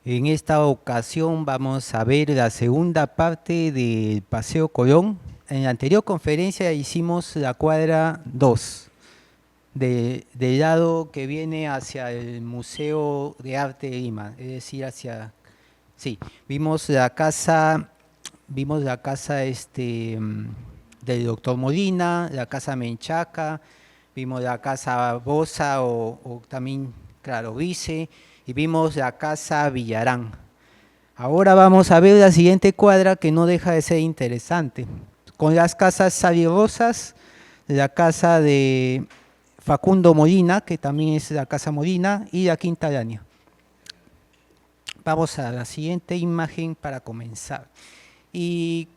En esta ocasión vamos a ver la segunda parte del Paseo Colón. En la anterior conferencia hicimos la cuadra 2, del lado que viene hacia el Museo de Arte de Lima, es decir, sí, vimos la casa del doctor Molina, la casa Menchaca, vimos la casa Bosa o también, claro, Vice, y vimos la casa Villarán. Ahora vamos a ver la siguiente cuadra que no deja de ser interesante, con las casas Salirosas, la casa de Facundo Molina, que también es la casa Molina, y la Quinta Araña. Vamos a la siguiente imagen para comenzar. Y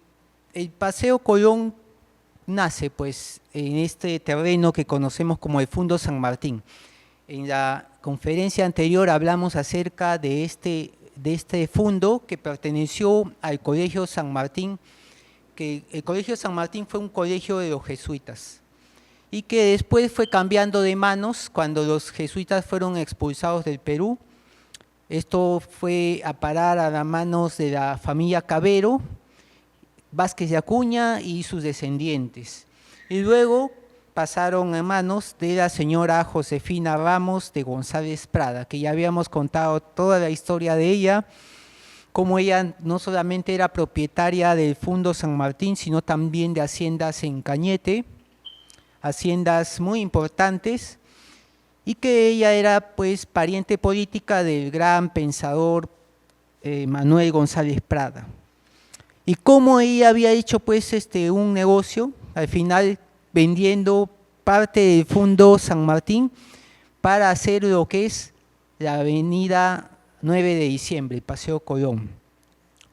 el Paseo Colón nace pues en este terreno que conocemos como el Fundo San Martín. En la conferencia anterior hablamos acerca de este fundo que perteneció al Colegio San Martín, que el Colegio San Martín fue un colegio de los jesuitas y que después fue cambiando de manos cuando los jesuitas fueron expulsados del Perú. Esto fue a parar a las manos de la familia Cabero, Vázquez de Acuña y sus descendientes. Y luego pasaron a manos de la señora Josefina Ramos de González Prada, que ya habíamos contado toda la historia de ella, como ella no solamente era propietaria del Fundo San Martín, sino también de haciendas en Cañete, haciendas muy importantes, y que ella era pues pariente política del gran pensador Manuel González Prada. Y cómo ella había hecho pues un negocio, al final vendiendo parte del Fundo San Martín para hacer lo que es la avenida 9 de diciembre, Paseo Colón.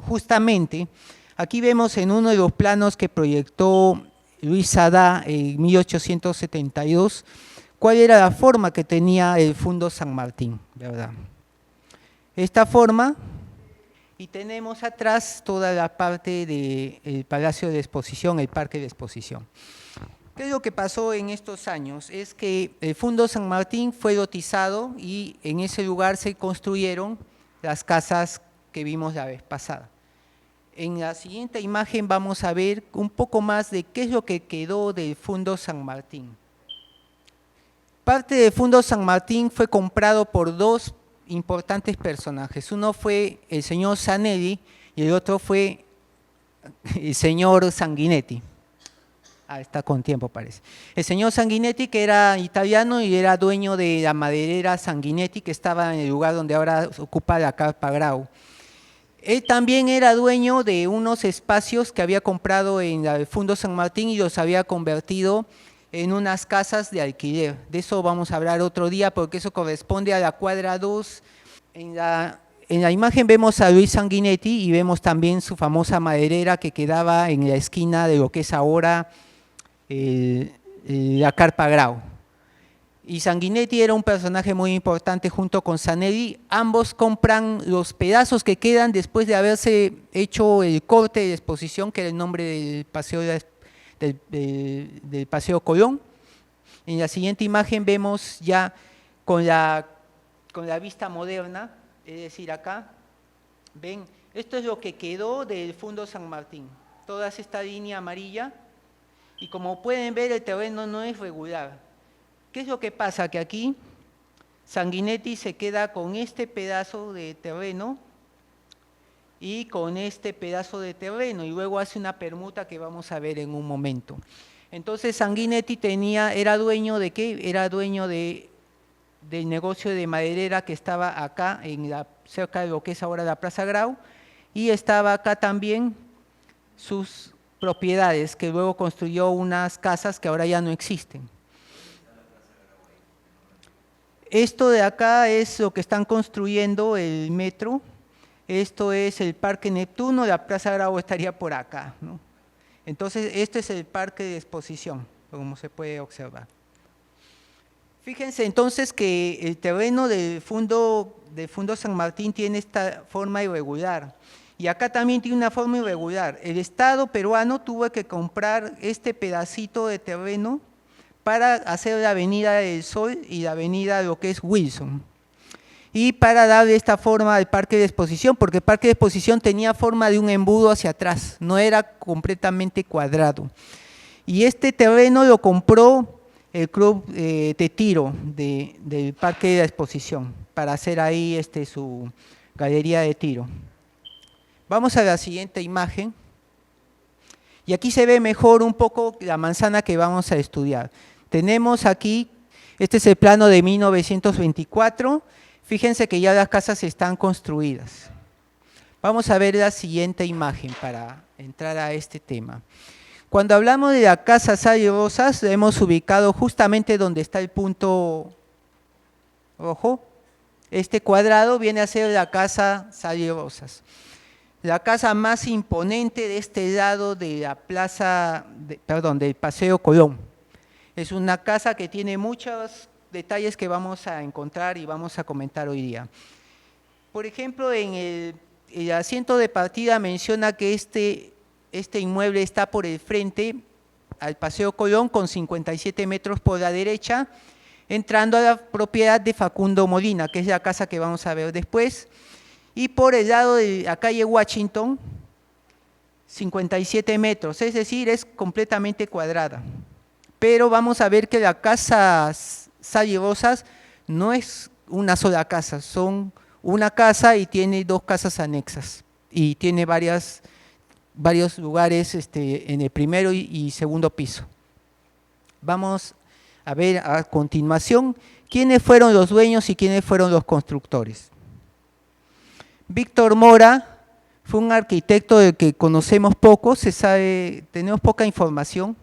Justamente, aquí vemos en uno de los planos que proyectó Luis Sadá en 1872, cuál era la forma que tenía el Fundo San Martín, ¿verdad? Esta forma, y tenemos atrás toda la parte del Palacio de Exposición, el Parque de Exposición. ¿Qué es lo que pasó en estos años? Es que el Fundo San Martín fue lotizado y en ese lugar se construyeron las casas que vimos la vez pasada. En la siguiente imagen vamos a ver un poco más de qué es lo que quedó del Fundo San Martín. Parte del Fundo San Martín fue comprado por dos importantes personajes. Uno fue el señor Zanelli y el otro fue el señor Sanguinetti. Está con tiempo parece. El señor Sanguinetti, que era italiano y era dueño de la maderera Sanguinetti, que estaba en el lugar donde ahora ocupa la Carpa Grau. Él también era dueño de unos espacios que había comprado en el Fundo San Martín y los había convertido en unas casas de alquiler. De eso vamos a hablar otro día porque eso corresponde a la cuadra 2. En la imagen vemos a Luis Sanguinetti y vemos también su famosa maderera que quedaba en la esquina de lo que es ahora la Carpa Grau. Y Sanguinetti era un personaje muy importante junto con Zanelli. Ambos compran los pedazos que quedan después de haberse hecho el corte de exposición, que era el nombre del paseo, del Paseo Colón. En la siguiente imagen vemos ya con la vista moderna, es decir, acá, ven, esto es lo que quedó del Fundo San Martín, toda esta línea amarilla, y como pueden ver el terreno no es regular. ¿Qué es lo que pasa? Que aquí Sanguinetti se queda con este pedazo de terreno y con este pedazo de terreno y luego hace una permuta que vamos a ver en un momento. Entonces Sanguinetti era dueño de ¿qué? Era dueño del negocio de maderera que estaba acá cerca de lo que es ahora la Plaza Grau, y estaba acá también sus propiedades, que luego construyó unas casas que ahora ya no existen. Esto de acá es lo que están construyendo el metro, esto es el Parque Neptuno, la Plaza Grau estaría por acá, ¿no? Entonces este es el parque de exposición, como se puede observar. Fíjense entonces que el terreno del Fundo San Martín tiene esta forma irregular, y acá también tiene una forma irregular. El Estado peruano tuvo que comprar este pedacito de terreno para hacer la Avenida del Sol y la avenida lo que es Wilson. y para darle esta forma al parque de exposición, porque el parque de exposición tenía forma de un embudo hacia atrás, no era completamente cuadrado. Y este terreno lo compró el club de tiro del parque de la exposición, para hacer ahí su galería de tiro. Vamos a la siguiente imagen. Y aquí se ve mejor un poco la manzana que vamos a estudiar. Tenemos aquí, este es el plano de 1924, fíjense que ya las casas están construidas. Vamos a ver la siguiente imagen para entrar a este tema. Cuando hablamos de la casa Sally Rosas, la hemos ubicado justamente donde está el punto rojo. Este cuadrado viene a ser la casa Sally Rosas. La casa más imponente de este lado de la plaza, del Paseo Colón. Es una casa que tiene muchos detalles que vamos a encontrar y vamos a comentar hoy día. Por ejemplo, en el asiento de partida menciona que este inmueble está por el frente al Paseo Colón con 57 metros por la derecha, entrando a la propiedad de Facundo Molina, que es la casa que vamos a ver después. Y por el lado de la calle Washington, 57 metros, es decir, es completamente cuadrada. Pero vamos a ver que la casa Sally Rosas no es una sola casa, son una casa y tiene dos casas anexas. Y tiene varios lugares en el primero y segundo piso. Vamos a ver a continuación quiénes fueron los dueños y quiénes fueron los constructores. Víctor Mora fue un arquitecto del que conocemos poco, tenemos poca información.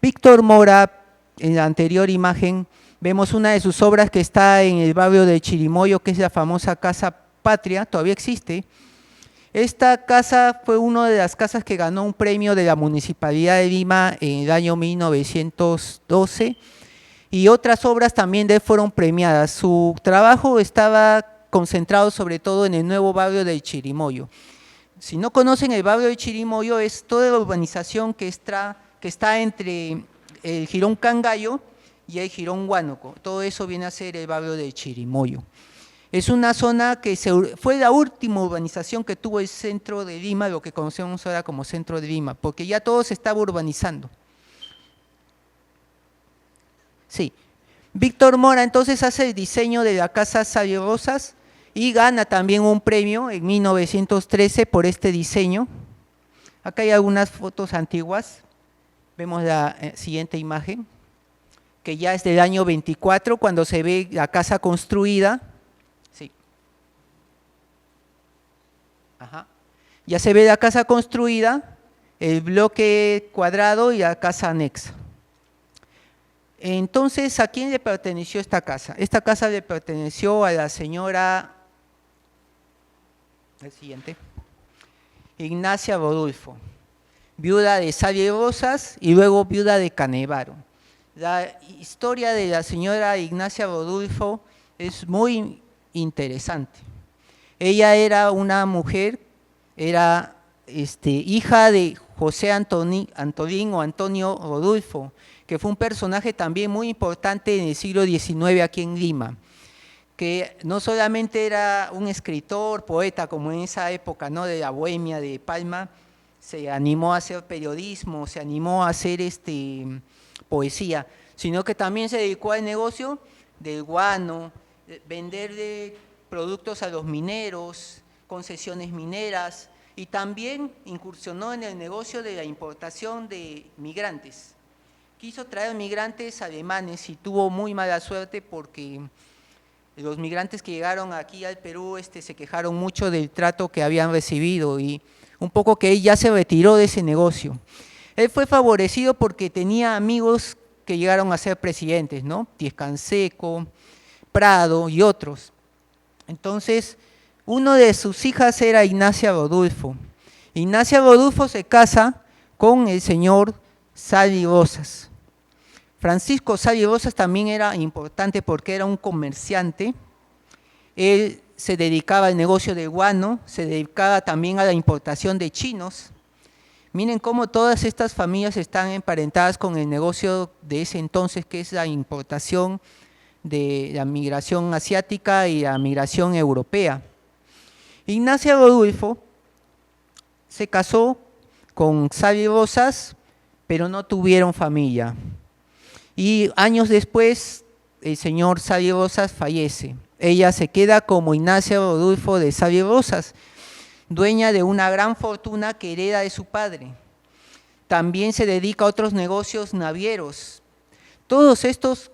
Víctor Mora, en la anterior imagen, vemos una de sus obras que está en el barrio de Chirimoyo, que es la famosa Casa Patria, todavía existe. Esta casa fue una de las casas que ganó un premio de la Municipalidad de Lima en el año 1912, y otras obras también de él fueron premiadas. Su trabajo estaba concentrado sobre todo en el nuevo barrio de Chirimoyo. Si no conocen el barrio de Chirimoyo, es toda la urbanización que está entre el Jirón Cangallo y el Jirón Huánuco. Todo eso viene a ser el barrio de Chirimoyo. Es una zona que fue la última urbanización que tuvo el centro de Lima, lo que conocemos ahora como centro de Lima, porque ya todo se estaba urbanizando. Sí. Víctor Mora entonces hace el diseño de la casa Sally Rosas y gana también un premio en 1913 por este diseño. Acá hay algunas fotos antiguas, vemos la siguiente imagen, que ya es del año 24, cuando se ve la casa construida. Sí. Ajá. Ya se ve la casa construida, el bloque cuadrado y la casa anexa. Entonces, ¿a quién le perteneció esta casa? Esta casa le perteneció a la señora, el siguiente, Ignacia Rodulfo, viuda de Sally Rosas y luego viuda de Canevaro. La historia de la señora Ignacia Rodulfo es muy interesante. Ella era una mujer, era hija de José Antolín o Antonio Rodulfo, que fue un personaje también muy importante en el siglo XIX aquí en Lima, que no solamente era un escritor, poeta, como en esa época, ¿no?, de la bohemia de Palma, se animó a hacer periodismo, se animó a hacer poesía, sino que también se dedicó al negocio del guano, vender productos a los mineros, concesiones mineras, y también incursionó en el negocio de la importación de migrantes. Quiso traer migrantes alemanes y tuvo muy mala suerte porque los migrantes que llegaron aquí al Perú se quejaron mucho del trato que habían recibido y un poco que él ya se retiró de ese negocio. Él fue favorecido porque tenía amigos que llegaron a ser presidentes, ¿no? Diez Canseco, Prado y otros. Entonces, uno de sus hijas era Ignacia Rodulfo. Ignacia Rodulfo se casa con el señor Sally Rosas. Francisco Sally Rosas también era importante porque era un comerciante. Él se dedicaba al negocio del guano, se dedicaba también a la importación de chinos. Miren cómo todas estas familias están emparentadas con el negocio de ese entonces, que es la importación de la migración asiática y la migración europea. Ignacia Rodulfo se casó con Xavier Rosas, pero no tuvieron familia. Y años después, el señor Xavier Rosas fallece. Ella se queda como Ignacia Rodulfo de Xavier Rosas, dueña de una gran fortuna que hereda de su padre. También se dedica a otros negocios navieros. Todos estos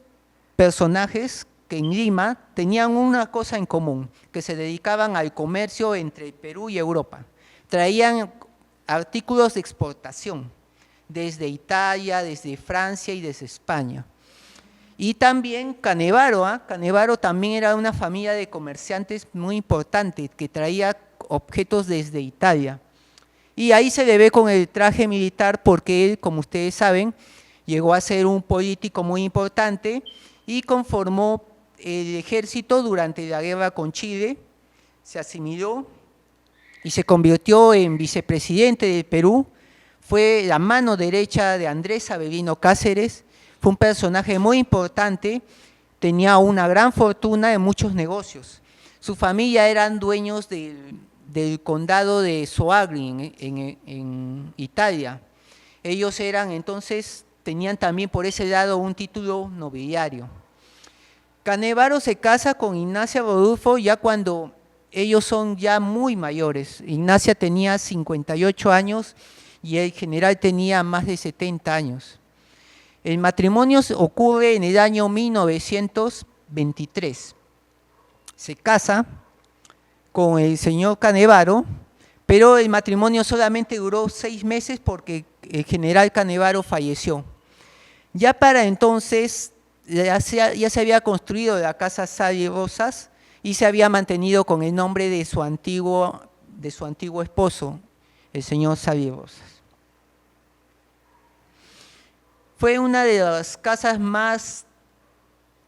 personajes que en Lima tenían una cosa en común, que se dedicaban al comercio entre Perú y Europa. Traían artículos de exportación desde Italia, desde Francia y desde España. Y también Canevaro, Canevaro también era una familia de comerciantes muy importante que traía objetos desde Italia. Y ahí se le ve con el traje militar porque él, como ustedes saben, llegó a ser un político muy importante y conformó el ejército durante la guerra con Chile, se asimiló y se convirtió en vicepresidente del Perú. Fue la mano derecha de Andrés Avelino Cáceres, fue un personaje muy importante, tenía una gran fortuna en muchos negocios. Su familia eran dueños del condado de Soagri en Italia. Ellos eran entonces, tenían también por ese lado un título nobiliario. Canevaro se casa con Ignacia Rodulfo ya cuando ellos son ya muy mayores. Ignacia tenía 58 años y el general tenía más de 70 años. El matrimonio ocurre en el año 1923. Se casa con el señor Canevaro, pero el matrimonio solamente duró 6 meses porque el general Canevaro falleció. Ya para entonces ya se había construido la casa Xavier Rosas y se había mantenido con el nombre de su antiguo esposo, el señor Xavier Rosas. Fue una de las casas más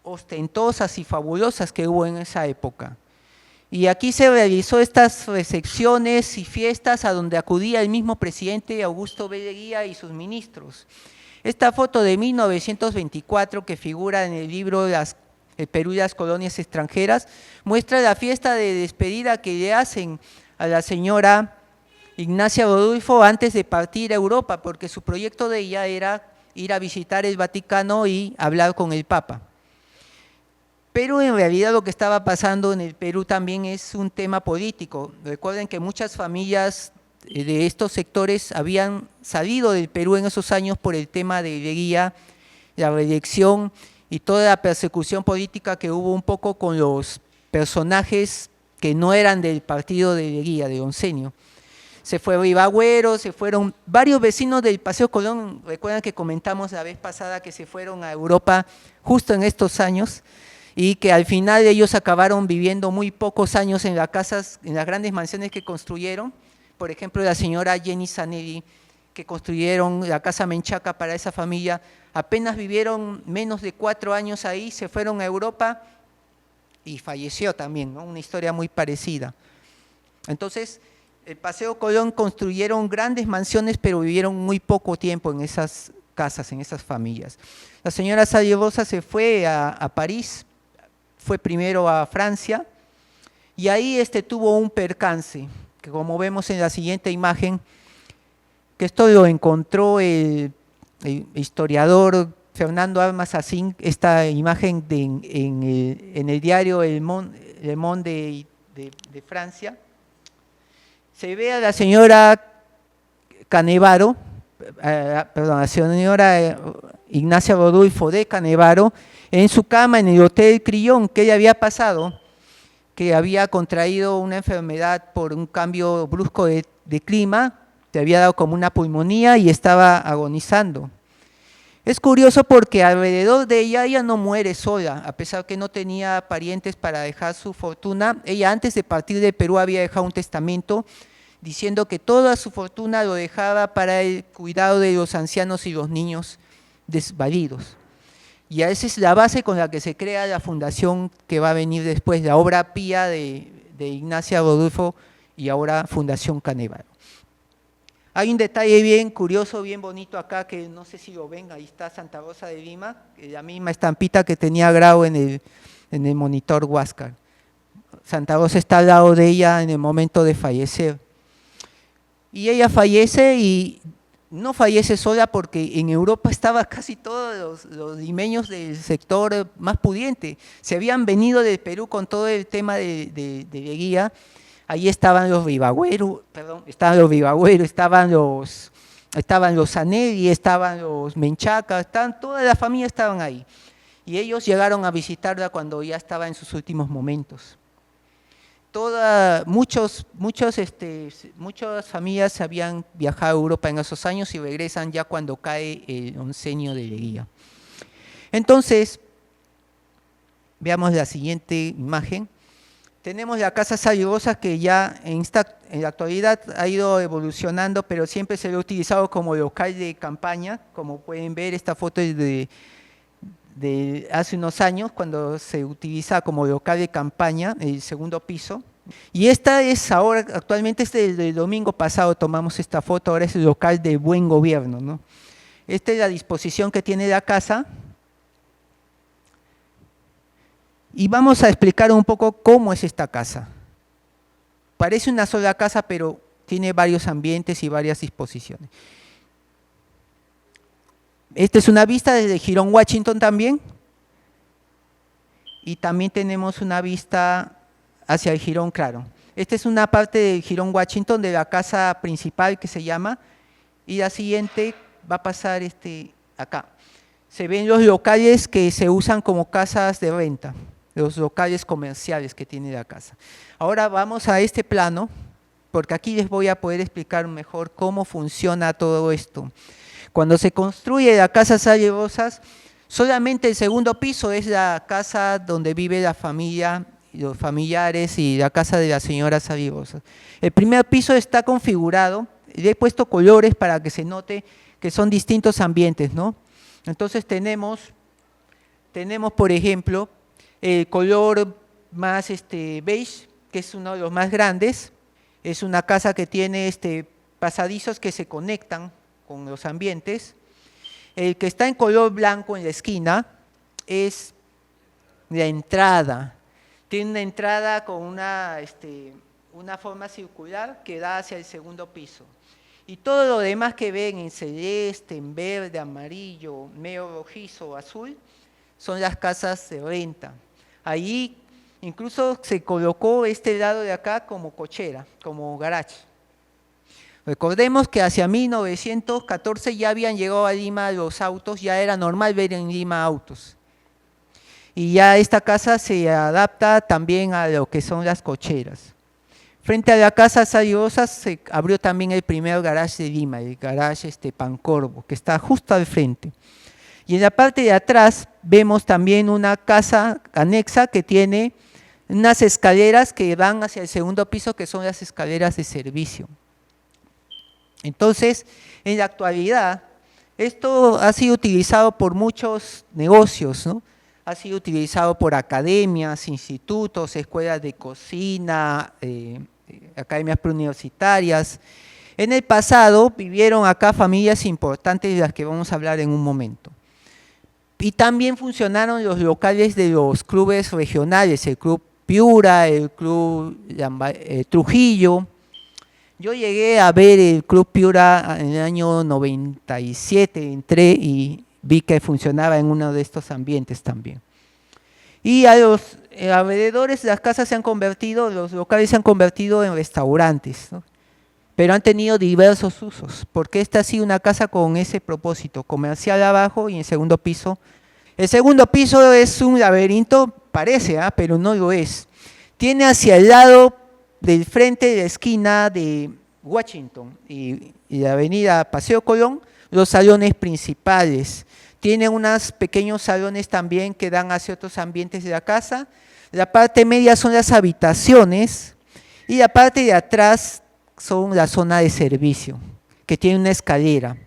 ostentosas y fabulosas que hubo en esa época. Y aquí se realizó estas recepciones y fiestas a donde acudía el mismo presidente Augusto B. Leguía y sus ministros. Esta foto de 1924 que figura en el libro El Perú y las colonias extranjeras muestra la fiesta de despedida que le hacen a la señora Ignacia Rodulfo antes de partir a Europa, porque su proyecto de ella era ir a visitar el Vaticano y hablar con el Papa. Pero en realidad lo que estaba pasando en el Perú también es un tema político. Recuerden que muchas familias de estos sectores habían salido del Perú en esos años por el tema de Leguía, la reelección y toda la persecución política que hubo un poco con los personajes que no eran del partido de Leguía, de Oncenio. Se fue Ribagüero, se fueron varios vecinos del Paseo Colón, recuerdan que comentamos la vez pasada que se fueron a Europa justo en estos años y que al final ellos acabaron viviendo muy pocos años en las casas, en las grandes mansiones que construyeron. Por ejemplo, la señora Jenny Zanelli, que construyeron la Casa Menchaca para esa familia, apenas vivieron menos de 4 años ahí, se fueron a Europa y falleció también, ¿no? Una historia muy parecida. Entonces, el Paseo Colón construyeron grandes mansiones, pero vivieron muy poco tiempo en esas casas, en esas familias. La señora Xavier Rosas se fue a París, fue primero a Francia, y ahí tuvo un percance, que como vemos en la siguiente imagen, que esto lo encontró el historiador Fernando Armas Asín, esta imagen en el diario Le Monde de Francia. Se ve a la señora Canevaro, la señora Ignacia Rodulfo de Canevaro, en su cama en el Hotel Crillon. ¿Qué le había pasado? Que había contraído una enfermedad por un cambio brusco de clima, le había dado como una pulmonía y estaba agonizando. Es curioso porque alrededor de ella no muere sola, a pesar que no tenía parientes para dejar su fortuna. Ella antes de partir de Perú había dejado un testamento diciendo que toda su fortuna lo dejaba para el cuidado de los ancianos y los niños desvalidos. Y esa es la base con la que se crea la fundación que va a venir después, la obra pía de Ignacia Rodulfo y ahora Fundación Canevaro. Hay un detalle bien curioso, bien bonito acá, que no sé si lo ven, ahí está Santa Rosa de Lima, la misma estampita que tenía Grau en el monitor Huáscar. Santa Rosa está al lado de ella en el momento de fallecer. Y ella fallece y no fallece sola porque en Europa estaban casi todos los limeños del sector más pudiente. Se habían venido del Perú con todo el tema de Leguía. Ahí estaban los Vivagüeros, estaban los Zanelli, estaban los Menchaca, toda la familia estaban ahí. Y ellos llegaron a visitarla cuando ya estaba en sus últimos momentos. Muchas familias habían viajado a Europa en esos años y regresan ya cuando cae el oncenio de Leguía. Entonces, veamos la siguiente imagen. Tenemos la Casa Sallagosa que ya en la actualidad ha ido evolucionando, pero siempre se lo ha utilizado como local de campaña. Como pueden ver, esta foto es de hace unos años, cuando se utiliza como local de campaña, el segundo piso. Y esta es ahora, actualmente desde el domingo pasado tomamos esta foto, ahora es el local de Buen Gobierno, ¿no? Esta es la disposición que tiene la casa. Y vamos a explicar un poco cómo es esta casa. Parece una sola casa, pero tiene varios ambientes y varias disposiciones. Esta es una vista desde Jirón, Washington también. Y también tenemos una vista hacia el Jirón Claro. Esta es una parte del Jirón, Washington, de la casa principal que se llama. Y la siguiente va a pasar acá. Se ven los locales que se usan como casas de renta, los locales comerciales que tiene la casa. Ahora vamos a este plano, porque aquí les voy a poder explicar mejor cómo funciona todo esto. Cuando se construye la Casa Sallagosas, solamente el segundo piso es la casa donde vive la familia, los familiares y la casa de la señora Sallagosas. El primer piso está configurado, le he puesto colores para que se note que son distintos ambientes, ¿no? Entonces tenemos por ejemplo, el color más beige, que es uno de los más grandes. Es una casa que tiene pasadizos que se conectan con los ambientes. El que está en color blanco en la esquina es la entrada. Tiene una entrada con una forma circular que da hacia el segundo piso. Y todo lo demás que ven en celeste, en verde, amarillo, medio rojizo, azul, son las casas de renta. Ahí incluso se colocó este lado de acá como cochera, como garage. Recordemos que hacia 1914 ya habían llegado a Lima los autos, ya era normal ver en Lima autos. Y ya esta casa se adapta también a lo que son las cocheras. Frente a la Casa Sallagosas se abrió también el primer garage de Lima, el garage Pancorbo, que está justo al frente. Y en la parte de atrás vemos también una casa anexa que tiene unas escaleras que van hacia el segundo piso, que son las escaleras de servicio. Entonces, en la actualidad, esto ha sido utilizado por muchos negocios, ¿no? Ha sido utilizado por academias, institutos, escuelas de cocina, academias preuniversitarias. En el pasado vivieron acá familias importantes de las que vamos a hablar en un momento. Y también funcionaron los locales de los clubes regionales, el Club Piura, el Club Trujillo. Yo llegué a ver el Club Piura en el año 97, entré y vi que funcionaba en uno de estos ambientes también. Y a los alrededores las casas se han convertido, los locales se han convertido en restaurantes, ¿no? Pero han tenido diversos usos, porque esta ha sido una casa con ese propósito, comercial abajo y en segundo piso. El segundo piso es un laberinto, parece, pero no lo es. Tiene hacia el lado del frente de la esquina de Washington y la avenida Paseo Colón, los salones principales. Tiene unos pequeños salones también que dan hacia otros ambientes de la casa. La parte media son las habitaciones y la parte de atrás son la zona de servicio, que tiene una escalera.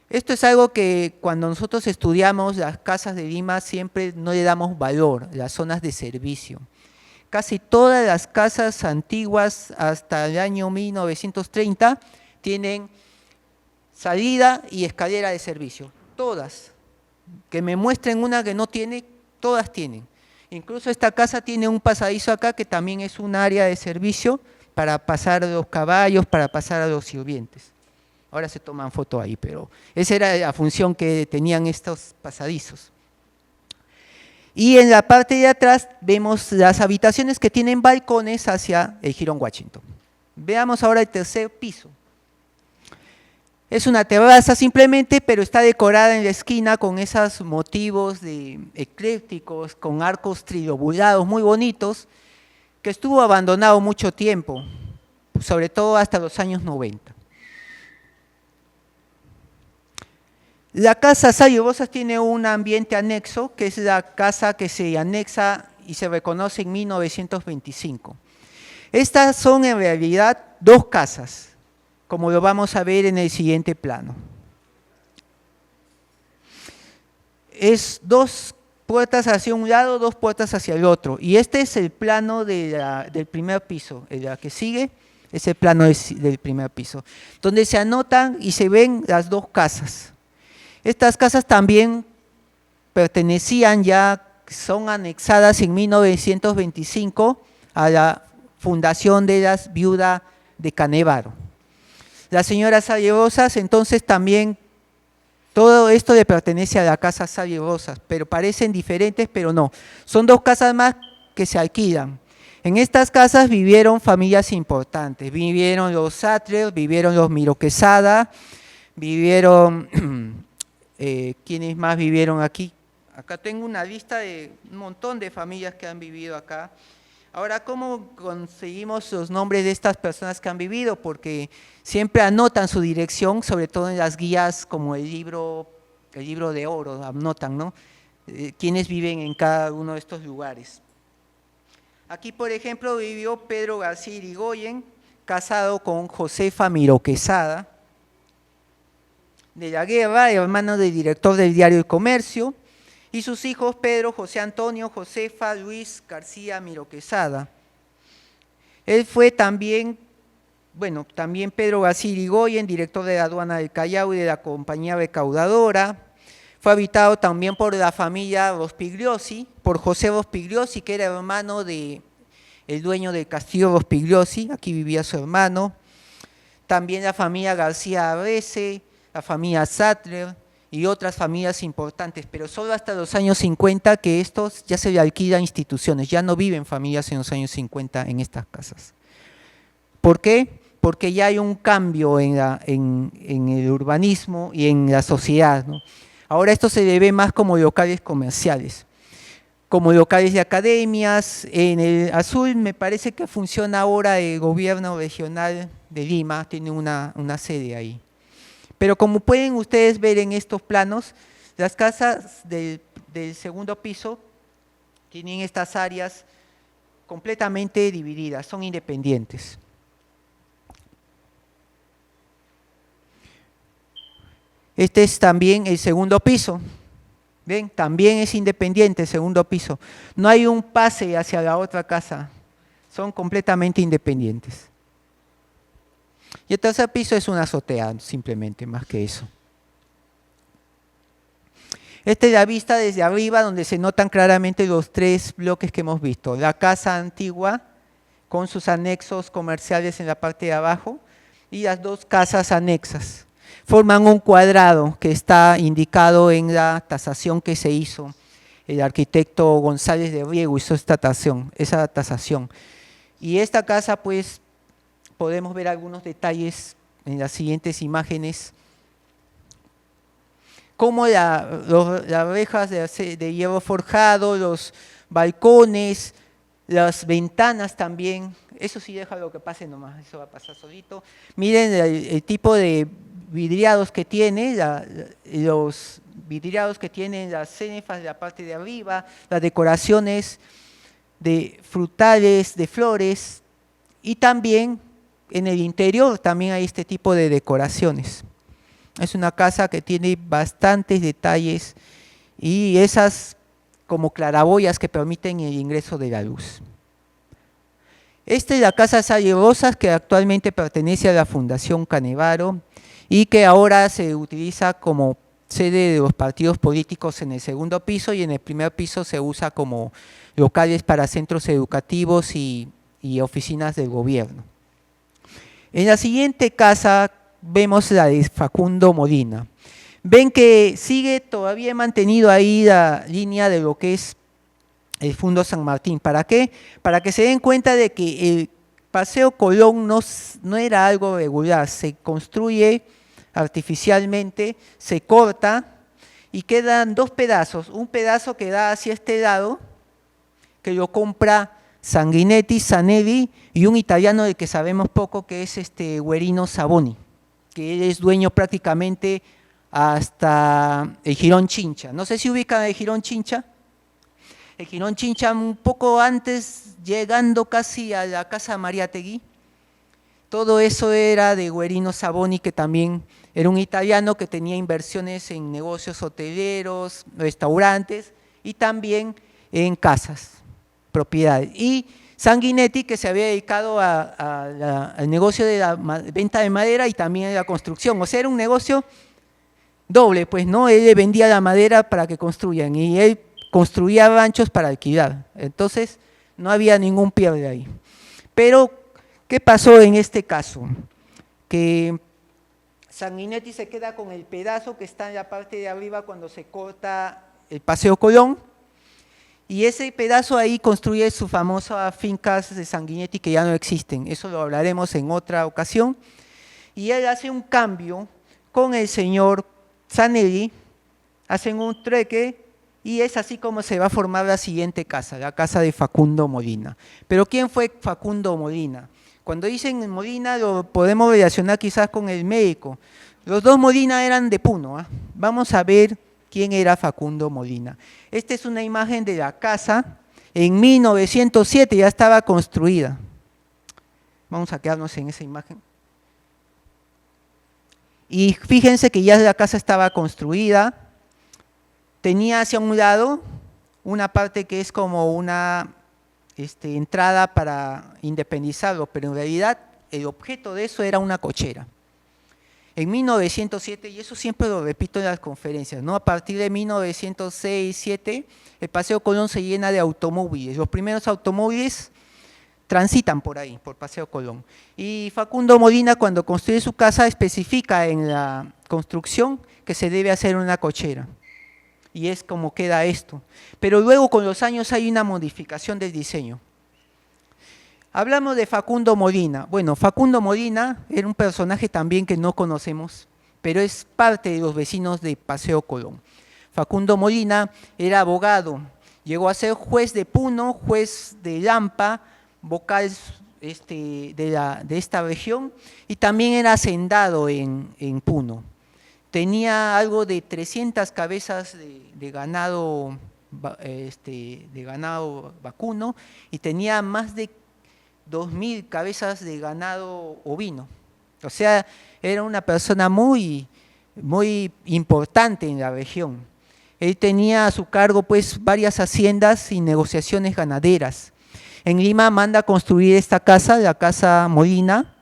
Esto es algo que cuando nosotros estudiamos las casas de Lima siempre no le damos valor, las zonas de servicio. Casi todas las casas antiguas hasta el año 1930 tienen salida y escalera de servicio, todas. Que me muestren una que no tiene, todas tienen. Incluso esta casa tiene un pasadizo acá que también es un área de servicio para pasar a los caballos, para pasar a los sirvientes. Ahora se toman foto ahí, pero esa era la función que tenían estos pasadizos. Y en la parte de atrás vemos las habitaciones que tienen balcones hacia el Jirón Washington. Veamos ahora el tercer piso. Es una terraza simplemente, pero está decorada en la esquina con esos motivos eclécticos, con arcos trilobulados muy bonitos, que estuvo abandonado mucho tiempo, sobre todo hasta los años 90. La casa Sal y Rosas tiene un ambiente anexo, que es la casa que se anexa y se reconoce en 1925. Estas son en realidad dos casas, como lo vamos a ver en el siguiente plano. Es dos puertas hacia un lado, dos puertas hacia el otro. Y este es el plano del primer piso. La que sigue es el plano del primer piso, donde se anotan y se ven las dos casas. Estas casas también pertenecían ya, son anexadas en 1925 a la fundación de la viuda de Canevaro. La señora Sal y Rosas, entonces también, todo esto le pertenece a la casa Sal y Rosas, pero parecen diferentes, pero no. Son dos casas más que se alquilan. En estas casas vivieron familias importantes, vivieron los Sattler, vivieron los Miró Quesada, vivieron, ¿quiénes más vivieron aquí? Acá tengo una lista de un montón de familias que han vivido acá. Ahora, ¿cómo conseguimos los nombres de estas personas que han vivido? Porque siempre anotan su dirección, sobre todo en las guías como el libro de oro, anotan, ¿no? Quiénes viven en cada uno de estos lugares. Aquí, por ejemplo, vivió Pedro García Irigoyen, casado con Josefa Miró Quesada, de la Guerra, hermano del director del diario El Comercio, y sus hijos Pedro, José Antonio, Josefa, Luis García Miró Quesada. Él fue también, también Pedro García Irigoyen, director de la aduana del Callao y de la compañía recaudadora. Fue habitado también por la familia Rospigliosi, por José Rospigliosi, que era hermano del dueño del castillo Rospigliosi, aquí vivía su hermano. También la familia García Arrece, la familia Sattler y otras familias importantes, pero solo hasta los años 50 que estos ya se le alquilan instituciones, ya no viven familias en los años 50 en estas casas. ¿Por qué? Porque ya hay un cambio en el urbanismo y en la sociedad, ¿no? Ahora esto se le ve más como locales comerciales, como locales de academias. En el azul me parece que funciona ahora el gobierno regional de Lima, tiene una sede ahí. Pero como pueden ustedes ver en estos planos, las casas del segundo piso tienen estas áreas completamente divididas, son independientes. Este es también el segundo piso, ¿ven? También es independiente el segundo piso. No hay un pase hacia la otra casa, son completamente independientes. Y el tercer piso es una azotea, simplemente, más que eso. Esta es la vista desde arriba, donde se notan claramente los tres bloques que hemos visto. La casa antigua, con sus anexos comerciales en la parte de abajo, y las dos casas anexas. Forman un cuadrado que está indicado en la tasación que se hizo. El arquitecto González de Riego hizo esa tasación. Y esta casa, pues, podemos ver algunos detalles en las siguientes imágenes, como las rejas de hierro forjado, los balcones, las ventanas también. Eso sí, déjalo que pase nomás, eso va a pasar solito. Miren el tipo de vidriados que tiene, los vidriados que tienen las cenefas de la parte de arriba, las decoraciones de frutales, de flores, y también en el interior también hay este tipo de decoraciones. Es una casa que tiene bastantes detalles y esas como claraboyas que permiten el ingreso de la luz. Esta es la Casa Salle Rosas, que actualmente pertenece a la Fundación Canevaro y que ahora se utiliza como sede de los partidos políticos en el segundo piso, y en el primer piso se usa como locales para centros educativos y oficinas del gobierno. En la siguiente casa vemos la de Facundo Molina. Ven que sigue todavía mantenido ahí la línea de lo que es el Fundo San Martín. ¿Para qué? Para que se den cuenta de que el Paseo Colón no era algo regular, se construye artificialmente, se corta y quedan dos pedazos. Un pedazo que da hacia este lado, que lo compra Sanguinetti, Zanelli y un italiano del que sabemos poco, que es Guerino Saboni, que él es dueño prácticamente hasta el Jirón Chincha. No sé si ubican el Jirón Chincha. El Jirón Chincha, un poco antes, llegando casi a la Casa Mariátegui, todo eso era de Guerino Saboni, que también era un italiano que tenía inversiones en negocios hoteleros, restaurantes y también en casas, propiedades. Y Sanguinetti, que se había dedicado al negocio de la venta de madera y también de la construcción. O sea, era un negocio doble, pues, ¿no? Él le vendía la madera para que construyan y él construía ranchos para alquilar. Entonces, no había ningún pierde ahí. Pero, ¿qué pasó en este caso? Que Sanguinetti se queda con el pedazo que está en la parte de arriba cuando se corta el Paseo Colón, y ese pedazo ahí construye sus famosas fincas de Sanguinetti que ya no existen. Eso lo hablaremos en otra ocasión. Y él hace un cambio con el señor Zanelli, hacen un trueque, y es así como se va a formar la siguiente casa, la casa de Facundo Molina. Pero ¿quién fue Facundo Molina? Cuando dicen Molina lo podemos relacionar quizás con el médico. Los dos Molina eran de Puno, ¿eh? Vamos a ver quién era Facundo Molina. Esta es una imagen de la casa, en 1907 ya estaba construida. Vamos a quedarnos en esa imagen. Y fíjense que ya la casa estaba construida, tenía hacia un lado una parte que es como una entrada para independizarlo, pero en realidad el objeto de eso era una cochera. En 1907, y eso siempre lo repito en las conferencias, ¿no? A partir de 1906-07, el Paseo Colón se llena de automóviles. Los primeros automóviles transitan por ahí, por Paseo Colón. Y Facundo Molina, cuando construye su casa, especifica en la construcción que se debe hacer una cochera. Y es como queda esto. Pero luego con los años hay una modificación del diseño. Hablamos de Facundo Molina. Bueno, Facundo Molina era un personaje también que no conocemos, pero es parte de los vecinos de Paseo Colón. Facundo Molina era abogado, llegó a ser juez de Puno, juez de Lampa, vocal de esta región, y también era hacendado en Puno. Tenía algo de 300 cabezas de ganado vacuno, y tenía más de 2.000 cabezas de ganado ovino. O sea, era una persona muy importante en la región. Él tenía a su cargo pues varias haciendas y negociaciones ganaderas. En Lima manda construir esta casa, la Casa Molina,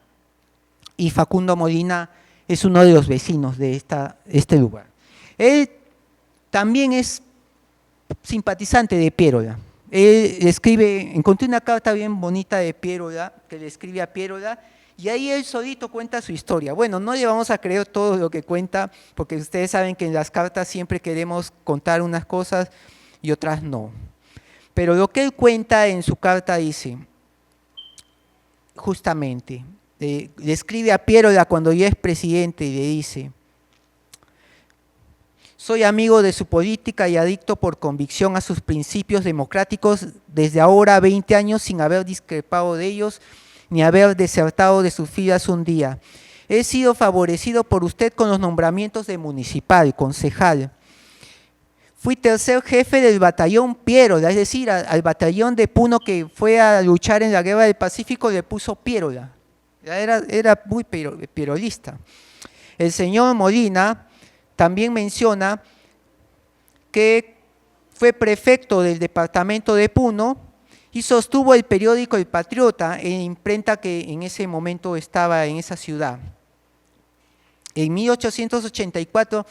y Facundo Molina es uno de los vecinos de este lugar. Él también es simpatizante de Piérola. Él escribe, encontré una carta bien bonita de Piérola, que le escribe a Piérola, y ahí él solito cuenta su historia. Bueno, no le vamos a creer todo lo que cuenta, porque ustedes saben que en las cartas siempre queremos contar unas cosas y otras no. Pero lo que él cuenta en su carta dice, justamente, le escribe a Piérola cuando ya es presidente y le dice: soy amigo de su política y adicto por convicción a sus principios democráticos desde ahora 20 años sin haber discrepado de ellos ni haber desertado de sus filas un día. He sido favorecido por usted con los nombramientos de municipal, concejal. Fui tercer jefe del batallón Piérola, es decir, al batallón de Puno que fue a luchar en la Guerra del Pacífico le puso Piérola. Era muy pierolista. El señor Molina también menciona que fue prefecto del departamento de Puno y sostuvo el periódico El Patriota, imprenta que en ese momento estaba en esa ciudad. En 1884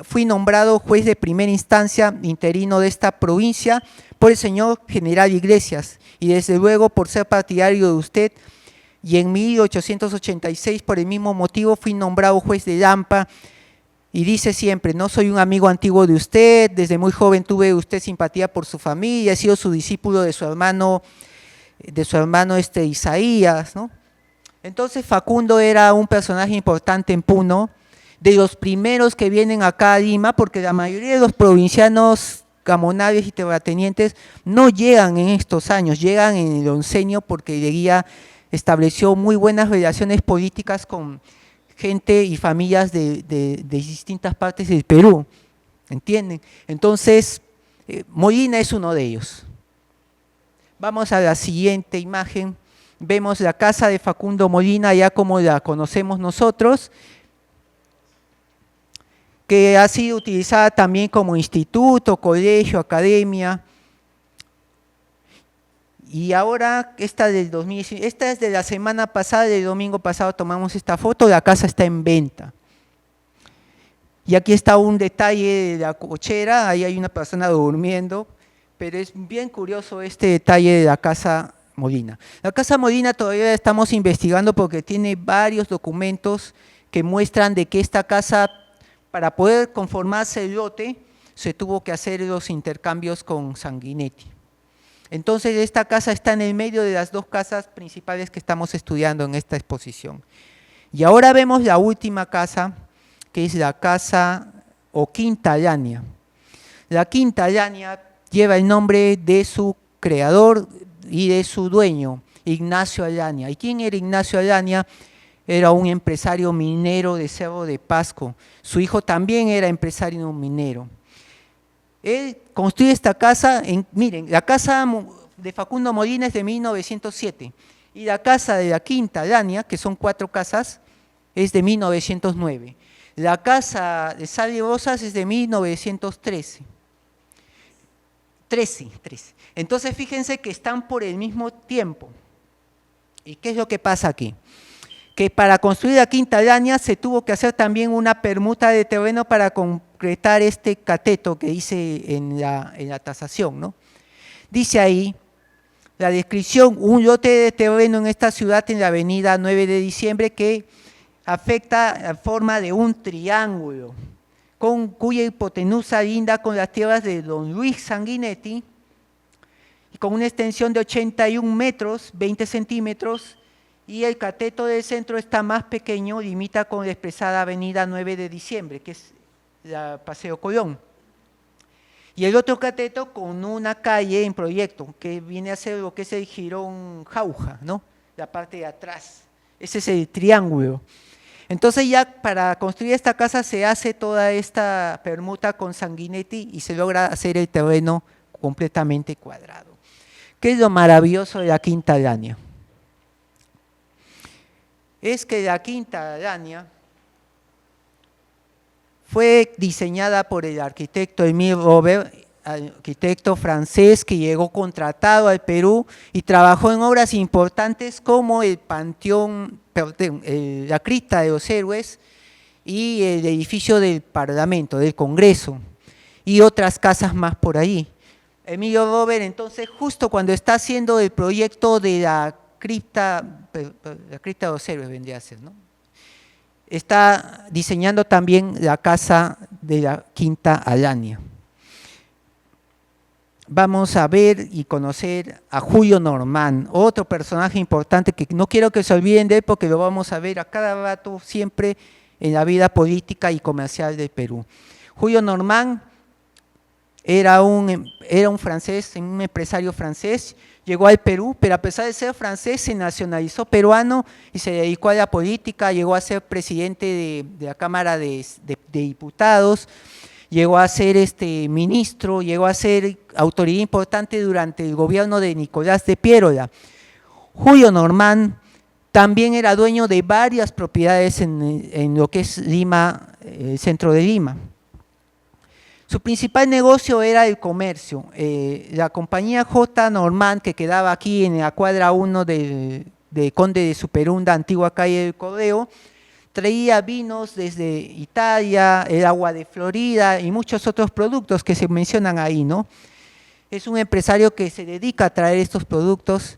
fui nombrado juez de primera instancia interino de esta provincia por el señor general Iglesias, y desde luego por ser partidario de usted, y en 1886 por el mismo motivo fui nombrado juez de Lampa, y dice siempre, no soy un amigo antiguo de usted, desde muy joven tuve usted simpatía por su familia, he sido su discípulo de su hermano Isaías, ¿no? Entonces Facundo era un personaje importante en Puno, de los primeros que vienen acá a Lima, porque la mayoría de los provincianos gamonarios y terratenientes no llegan en estos años, llegan en el oncenio porque Leguía estableció muy buenas relaciones políticas con gente y familias de distintas partes del Perú, ¿entienden? Entonces, Molina es uno de ellos. Vamos a la siguiente imagen, vemos la casa de Facundo Molina ya como la conocemos nosotros, que ha sido utilizada también como instituto, colegio, academia. Y ahora, esta del 2019, esta es de la semana pasada, del domingo pasado tomamos esta foto, la casa está en venta. Y aquí está un detalle de la cochera, ahí hay una persona durmiendo, pero es bien curioso este detalle de la casa Molina. La casa Molina todavía la estamos investigando porque tiene varios documentos que muestran de que esta casa, para poder conformarse el lote, se tuvo que hacer los intercambios con Sanguinetti. Entonces esta casa está en el medio de las dos casas principales que estamos estudiando en esta exposición. Y ahora vemos la última casa, que es la casa o Quinta Llania. La Quinta Llania lleva el nombre de su creador y de su dueño, Ignacio Llania. ¿Y quién era Ignacio Llania? Era un empresario minero de Cerro de Pasco. Su hijo también era empresario minero. Él construye esta casa, miren, la casa de Facundo Molina es de 1907 y la casa de la Quinta Llania, que son 4 casas, es de 1909. La casa de Sal y Rosas es de 1913. 13. Entonces fíjense que están por el mismo tiempo. ¿Y qué es lo que pasa aquí? Que para construir la Quinta Llania se tuvo que hacer también una permuta de terreno para concretar este cateto que dice en la tasación, ¿no? Dice ahí, la descripción, un lote de terreno en esta ciudad en la avenida 9 de diciembre que afecta la forma de un triángulo, cuya hipotenusa linda con las tierras de don Luis Sanguinetti, y con una extensión de 81 metros, 20 centímetros, y el cateto del centro está más pequeño, limita con la expresada avenida 9 de diciembre, que es la Paseo Colón. Y el otro cateto con una calle en proyecto, que viene a ser lo que es el Jirón Jauja, ¿no? La parte de atrás. Ese es el triángulo. Entonces ya para construir esta casa se hace toda esta permuta con Sanguinetti y se logra hacer el terreno completamente cuadrado. ¿Qué es lo maravilloso de la Quinta Llania? Es que la Quinta Llania fue diseñada por el arquitecto Émile Robert, arquitecto francés que llegó contratado al Perú y trabajó en obras importantes como el Panteón, la Cripta de los Héroes y el edificio del Parlamento, del Congreso y otras casas más por ahí. Emilio Robert, entonces, justo cuando está haciendo el proyecto de la cripta de los héroes vendría a ser, ¿no? Está diseñando también la casa de la Quinta Llania. Vamos a ver y conocer a Julio Normán, otro personaje importante que no quiero que se olviden de él porque lo vamos a ver a cada rato siempre en la vida política y comercial del Perú. Julio Normán era un francés, un empresario francés, llegó al Perú, pero a pesar de ser francés se nacionalizó peruano y se dedicó a la política, llegó a ser presidente de la Cámara de Diputados, llegó a ser ministro, llegó a ser autoridad importante durante el gobierno de Nicolás de Piérola. Julio Normán también era dueño de varias propiedades en lo que es Lima, el centro de Lima. Su principal negocio era el comercio. La compañía J. Norman, que quedaba aquí en la cuadra 1 de Conde de Superunda, antigua calle del Correo, traía vinos desde Italia, el agua de Florida y muchos otros productos que se mencionan ahí, ¿no? Es un empresario que se dedica a traer estos productos.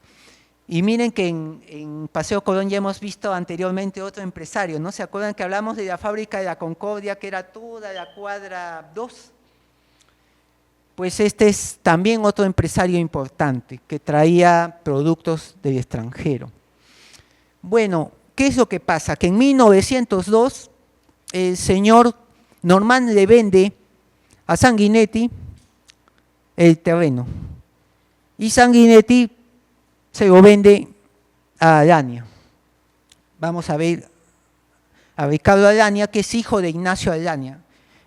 Y miren que en Paseo Colón ya hemos visto anteriormente otro empresario, ¿no? ¿Se acuerdan que hablamos de la fábrica de la Concordia, que era toda la cuadra 2? Pues este es también otro empresario importante que traía productos del extranjero. Bueno, ¿qué es lo que pasa? Que en 1902 el señor Norman le vende a Sanguinetti el terreno y Sanguinetti se lo vende a Alania. Vamos a ver a Ricardo Alania, que es hijo de Ignacio Alania.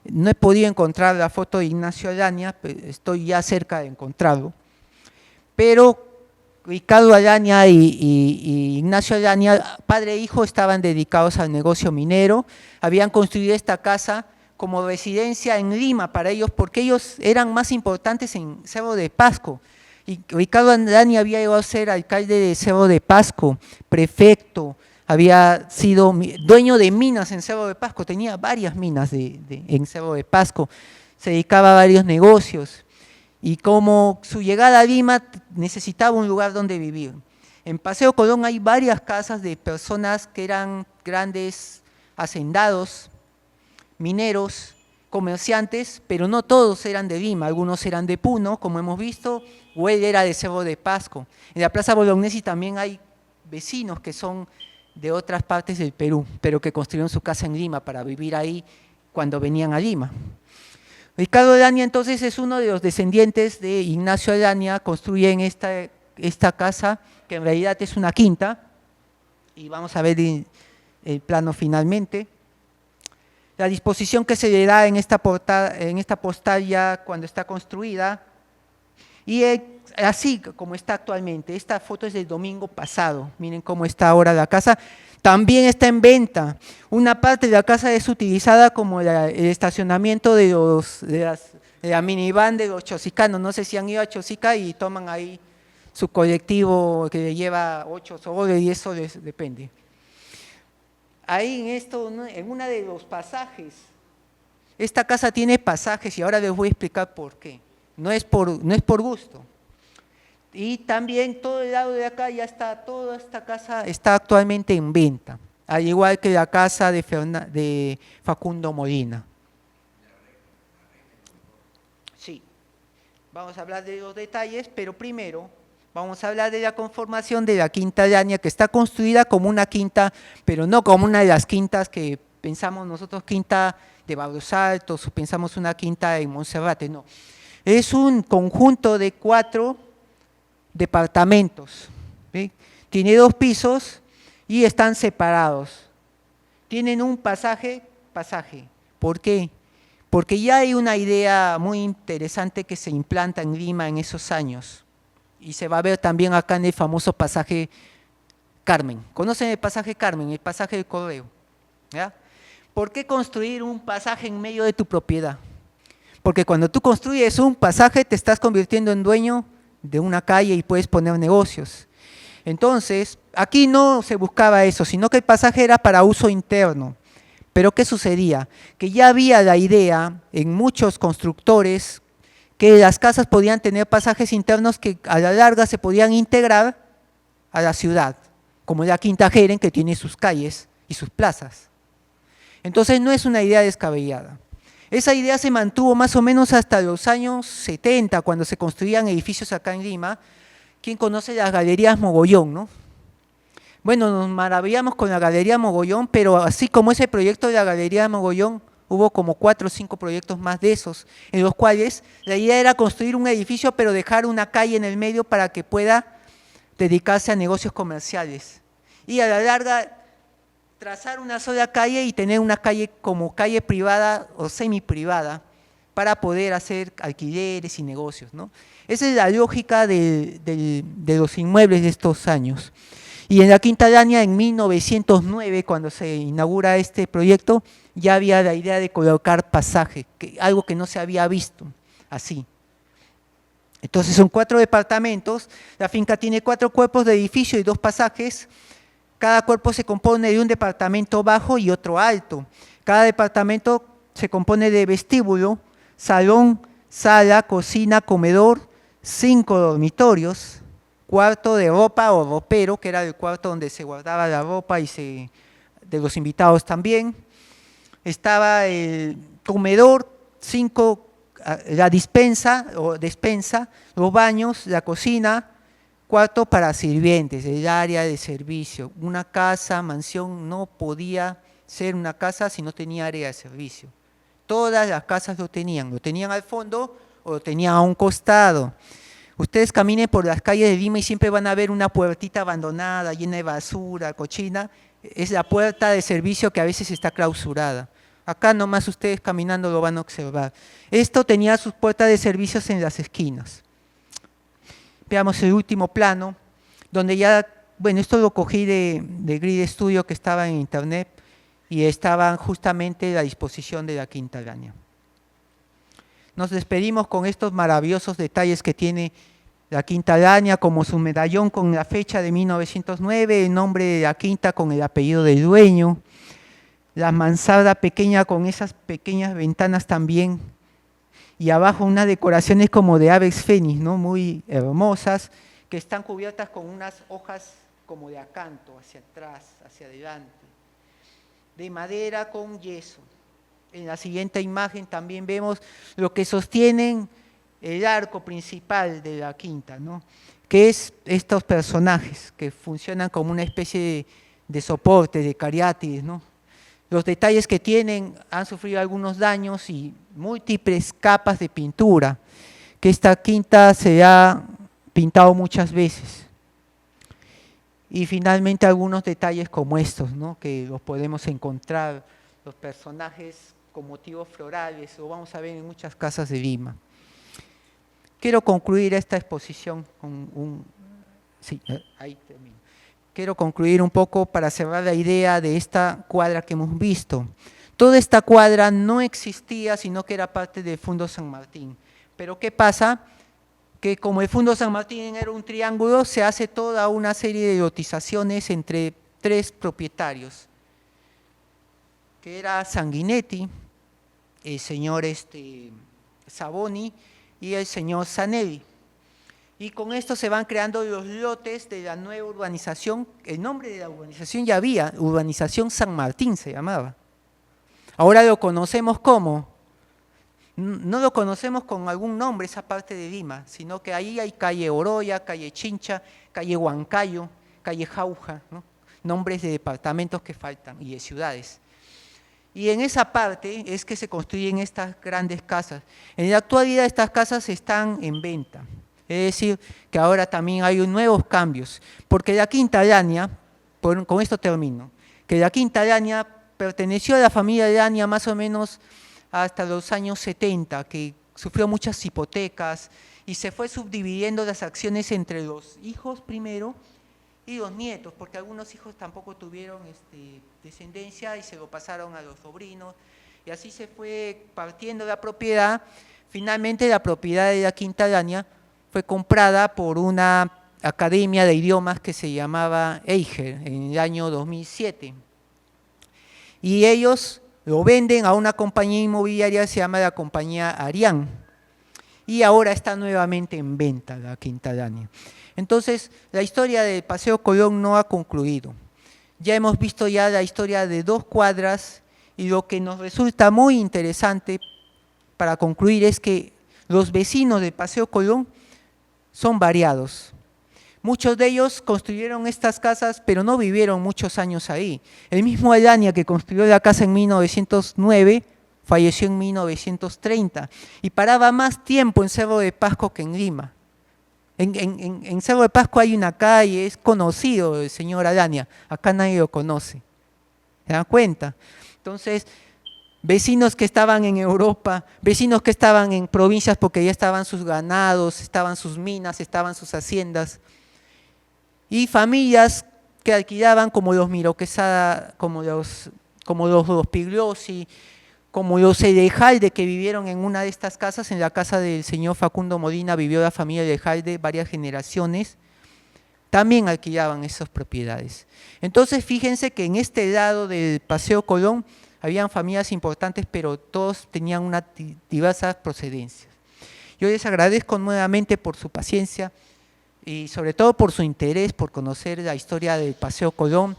No he podido encontrar la foto de Ignacio Alania, pero estoy ya cerca de encontrarlo. Pero Ricardo Alania y Ignacio Alania, padre e hijo, estaban dedicados al negocio minero, habían construido esta casa como residencia en Lima para ellos, porque ellos eran más importantes en Cerro de Pasco. Y Ricardo Alania había llegado a ser alcalde de Cerro de Pasco, prefecto, había sido dueño de minas en Cerro de Pasco, tenía varias minas en Cerro de Pasco, se dedicaba a varios negocios y como su llegada a Lima necesitaba un lugar donde vivir. En Paseo Colón hay varias casas de personas que eran grandes hacendados, mineros, comerciantes, pero no todos eran de Lima, algunos eran de Puno, como hemos visto, o él era de Cerro de Pasco. En la Plaza Bolognesi también hay vecinos que son de otras partes del Perú, pero que construyeron su casa en Lima para vivir ahí cuando venían a Lima. Ricardo Alania entonces es uno de los descendientes de Ignacio Alania, construyen esta casa, que en realidad es una quinta, y vamos a ver el plano finalmente. La disposición que se le da en esta postal ya cuando está construida, y así como está actualmente. Esta foto es del domingo pasado, miren cómo está ahora la casa. También está en venta. Una parte de la casa es utilizada como el estacionamiento de la minivan de los chosicanos. No sé si han ido a Chosica y toman ahí su colectivo que lleva 8 soles y eso les depende. Ahí en uno de los pasajes, esta casa tiene pasajes y ahora les voy a explicar por qué. No es por gusto. Y también todo el lado de acá ya está, toda esta casa está actualmente en venta, al igual que la casa de Facundo Molina. Sí, vamos a hablar de los detalles, pero primero vamos a hablar de la conformación de la Quinta Alania, que está construida como una quinta, pero no como una de las quintas que pensamos nosotros, quinta de Barros Altos, o pensamos una quinta en Monserrate, no. Es un conjunto de 4 departamentos, ¿sí? Tiene 2 pisos y están separados. Tienen un pasaje. ¿Por qué? Porque ya hay una idea muy interesante que se implanta en Lima en esos años y se va a ver también acá en el famoso pasaje Carmen. ¿Conocen el pasaje Carmen? El pasaje del Correo, ¿ya? ¿Por qué construir un pasaje en medio de tu propiedad? Porque cuando tú construyes un pasaje te estás convirtiendo en dueño de una calle y puedes poner negocios. Entonces, aquí no se buscaba eso, sino que el pasaje era para uso interno. Pero ¿qué sucedía? Que ya había la idea en muchos constructores que las casas podían tener pasajes internos que a la larga se podían integrar a la ciudad, como la Quinta Jeren, que tiene sus calles y sus plazas. Entonces no es una idea descabellada. Esa idea se mantuvo más o menos hasta los años 70, cuando se construían edificios acá en Lima. ¿Quién conoce las galerías Mogollón, no? Bueno, nos maravillamos con la Galería Mogollón, pero así como ese proyecto de la Galería Mogollón, hubo como 4 o 5 proyectos más de esos, en los cuales la idea era construir un edificio, pero dejar una calle en el medio para que pueda dedicarse a negocios comerciales. Y a la larga, trazar una sola calle y tener una calle como calle privada o semiprivada para poder hacer alquileres y negocios, ¿no? Esa es la lógica de los inmuebles de estos años. Y en la Quinta Araña, en 1909, cuando se inaugura este proyecto, ya había la idea de colocar pasaje, algo que no se había visto así. Entonces son 4 departamentos, la finca tiene 4 cuerpos de edificio y 2 pasajes. Cada cuerpo se compone de un departamento bajo y otro alto. Cada departamento se compone de vestíbulo, salón, sala, cocina, comedor, 5 dormitorios, cuarto de ropa o ropero, que era el cuarto donde se guardaba la ropa y de los invitados también. Estaba el comedor, 5, la despensa, los baños, la cocina, cuarto para sirvientes, el área de servicio. Una casa, mansión, no podía ser una casa si no tenía área de servicio. Todas las casas lo tenían al fondo o lo tenían a un costado. Ustedes caminen por las calles de Lima y siempre van a ver una puertita abandonada, llena de basura, cochina. Es la puerta de servicio que a veces está clausurada. Acá nomás ustedes caminando lo van a observar. Esto tenía sus puertas de servicios en las esquinas. Veamos el último plano, donde ya, bueno, esto lo cogí de Grid Studio que estaba en internet y estaban justamente a la disposición de la Quinta Araña. Nos despedimos con estos maravillosos detalles que tiene la Quinta Araña, como su medallón con la fecha de 1909, el nombre de la quinta con el apellido del dueño, la mansarda pequeña con esas pequeñas ventanas también, y abajo unas decoraciones como de aves fénix, ¿no? Muy hermosas, que están cubiertas con unas hojas como de acanto, hacia atrás, hacia adelante, de madera con yeso. En la siguiente imagen también vemos lo que sostienen el arco principal de la quinta, ¿no? Que es estos personajes que funcionan como una especie de soporte, de cariátides, ¿no? Los detalles que tienen han sufrido algunos daños y múltiples capas de pintura, que esta quinta se ha pintado muchas veces. Y finalmente algunos detalles como estos, ¿no? Que los podemos encontrar, los personajes con motivos florales, lo vamos a ver en muchas casas de Lima. Quiero concluir esta exposición con ahí termino. Quiero concluir un poco para cerrar la idea de esta cuadra que hemos visto. Toda esta cuadra no existía, sino que era parte del Fundo San Martín. Pero ¿qué pasa? Que como el Fundo San Martín era un triángulo, se hace toda una serie de lotizaciones entre 3 propietarios, que era Sanguinetti, el señor Saboni y el señor Zanelli. Y con esto se van creando los lotes de la nueva urbanización. El nombre de la urbanización ya había, Urbanización San Martín se llamaba. Ahora lo conocemos como, no lo conocemos con algún nombre esa parte de Lima, sino que ahí hay calle Oroya, calle Chincha, calle Huancayo, calle Jauja, ¿no? Nombres de departamentos que faltan y de ciudades. Y en esa parte es que se construyen estas grandes casas. En la actualidad estas casas están en venta. Es decir, que ahora también hay nuevos cambios, porque la Quinta Araña, con esto termino, que la Quinta Araña perteneció a la familia Araña más o menos hasta los años 70, que sufrió muchas hipotecas y se fue subdividiendo las acciones entre los hijos primero y los nietos, porque algunos hijos tampoco tuvieron descendencia y se lo pasaron a los sobrinos, y así se fue partiendo la propiedad. Finalmente la propiedad de la Quinta Araña fue comprada por una academia de idiomas que se llamaba Eiger en el año 2007. Y ellos lo venden a una compañía inmobiliaria que se llama la compañía Arián. Y ahora está nuevamente en venta la Quinta Araña. Entonces, la historia del Paseo Colón no ha concluido. Ya hemos visto ya la historia de 2 cuadras y lo que nos resulta muy interesante para concluir es que los vecinos del Paseo Colón son variados. Muchos de ellos construyeron estas casas, pero no vivieron muchos años ahí. El mismo Araña que construyó la casa en 1909, falleció en 1930 y paraba más tiempo en Cerro de Pasco que en Lima. En Cerro de Pasco hay una calle, es conocido el señor Araña, acá nadie lo conoce. ¿Se dan cuenta? Entonces, vecinos que estaban en Europa, vecinos que estaban en provincias porque ya estaban sus ganados, estaban sus minas, estaban sus haciendas, y familias que alquilaban, como los Miro Quesada, como los Pigliosi, como los Elejalde, que vivieron en una de estas casas. En la casa del señor Facundo Molina vivió la familia Elejalde varias generaciones, también alquilaban esas propiedades. Entonces fíjense que en este lado del Paseo Colón habían familias importantes, pero todos tenían una diversas procedencias. Yo les agradezco nuevamente por su paciencia y sobre todo por su interés por conocer la historia del Paseo Colón,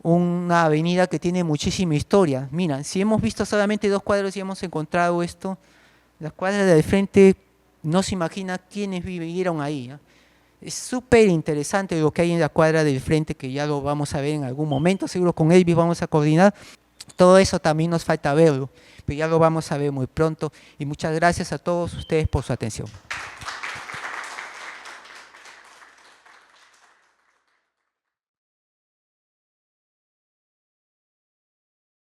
una avenida que tiene muchísima historia. Mira, si hemos visto solamente 2 cuadros y hemos encontrado esto, las cuadras de frente no se imagina quiénes vivieron ahí, ¿no? Es súper interesante lo que hay en la cuadra del frente, que ya lo vamos a ver en algún momento, seguro con Elvis vamos a coordinar. Todo eso también nos falta verlo, pero ya lo vamos a ver muy pronto. Y muchas gracias a todos ustedes por su atención.